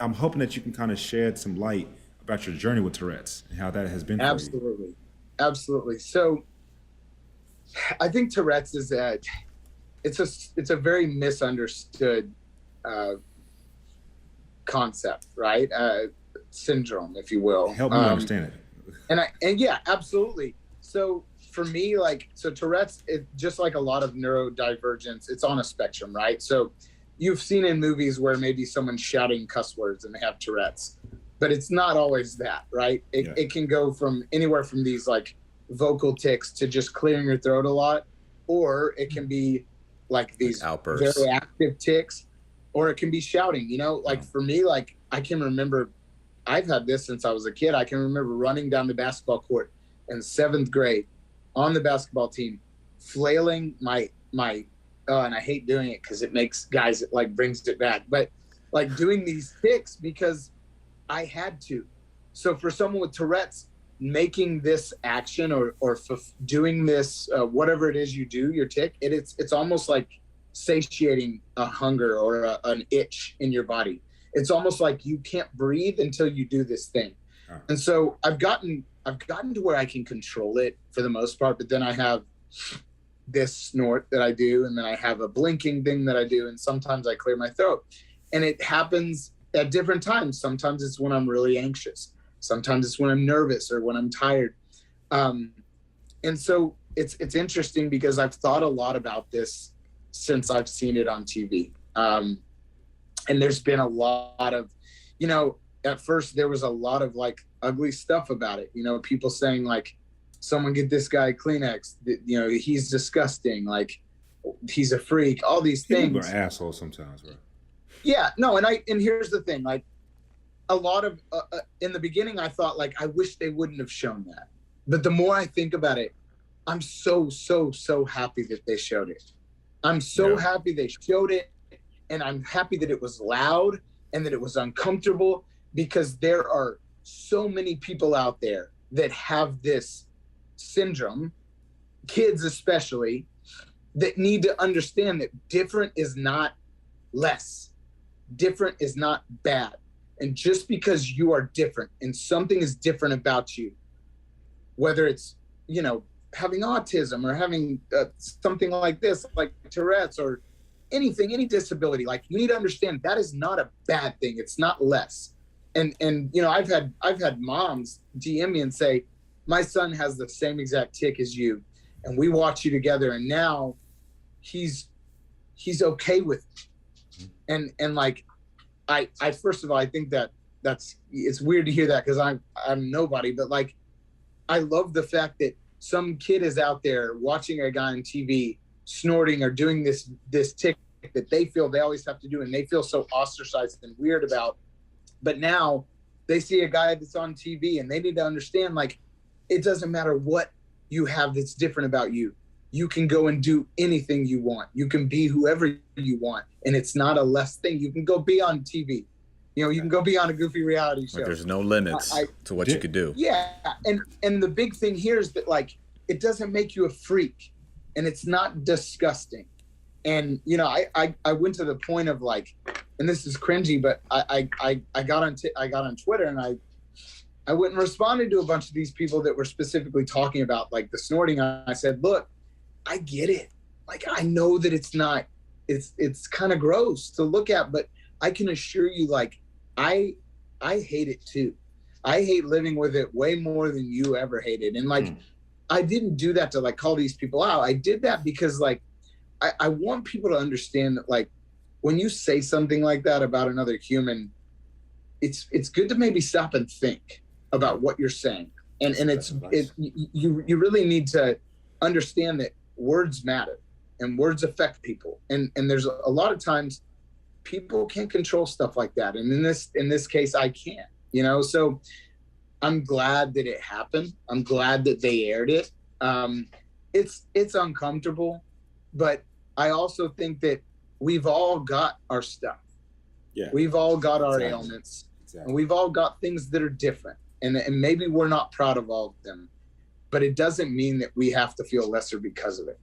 I'm hoping that you can kind of shed some light about your journey with Tourette's and how that has been for you. Absolutely. Absolutely. So I think Tourette's is that it's a very misunderstood uh, concept, right? Syndrome, if you will. Help me understand it. And yeah, absolutely. So for me, like, so Tourette's, it just like a lot of neurodivergence, it's on a spectrum, right? So you've seen in movies where maybe someone's shouting cuss words and they have Tourette's, but it's not always that, right? It can go from anywhere from these like vocal tics to just clearing your throat a lot, or it can be like these outbursts, very active tics, or it can be shouting, like for me, like I can remember, I've had this since I was a kid. I can remember running down the basketball court in seventh grade on the basketball team, flailing and I hate doing it because it makes guys, it like brings it back, but like doing these tics because I had to. So for someone with Tourette's, making this action or doing this, whatever it is you do, your tic, it's almost like satiating a hunger or an itch in your body. It's almost like you can't breathe until you do this thing. And so I've gotten to where I can control it for the most part, but then I have this snort that I do, and then I have a blinking thing that I do, and sometimes I clear my throat. And it happens at different times. Sometimes it's when I'm really anxious. Sometimes it's when I'm nervous or when I'm tired. And so it's interesting because I've thought a lot about this since I've seen it on TV. And there's been a lot of, at first there was a lot of like ugly stuff about it. People saying like, someone get this guy Kleenex, he's disgusting. Like he's a freak, all these things. People are assholes sometimes, bro. Yeah, no. And here's the thing, like a lot of, in the beginning I thought like, I wish they wouldn't have shown that. But the more I think about it, I'm so happy that they showed it. I'm so happy they showed it. And I'm happy that it was loud and that it was uncomfortable, because there are so many people out there that have this syndrome, kids especially, that need to understand that different is not less. Different is not bad. And just because you are different and something is different about you, whether it's, having autism or having something like this, like Tourette's or anything, any disability, like you need to understand that is not a bad thing. It's not less. And I've had moms DM me and say, my son has the same exact tic as you, and we watch you together, and now he's okay with it. And like, I first of all, I think it's weird to hear that because I'm nobody, but like, I love the fact that some kid is out there watching a guy on TV snorting or doing this tic that they feel they always have to do, and they feel so ostracized and weird about. But now they see a guy that's on TV, and they need to understand, like, it doesn't matter what you have that's different about you. You can go and do anything you want. You can be whoever you want, and it's not a less thing. You can go be on TV. You can go be on a goofy reality show. Like there's no limits to what you could do. Yeah, and the big thing here is that, like, it doesn't make you a freak, and it's not disgusting. And I went to the point of like, and this is cringy, but I got on Twitter, and I went and responded to a bunch of these people that were specifically talking about like the snorting. I said, look, I get it. Like, I know that it's kind of gross to look at, but I can assure you, like, I hate it too. I hate living with it way more than you ever hated. And like, I didn't do that to like call these people out. I did that because like, I want people to understand that, like, when you say something like that about another human, it's good to maybe stop and think about what you're saying. And you really need to understand that words matter and words affect people. And there's a lot of times people can't control stuff like that. And in this case, I can, so I'm glad that it happened. I'm glad that they aired it. It's uncomfortable, but I also think that we've all got our stuff. Yeah. We've all got our ailments. Exactly. And we've all got things that are different. And maybe we're not proud of all of them, but it doesn't mean that we have to feel lesser because of it,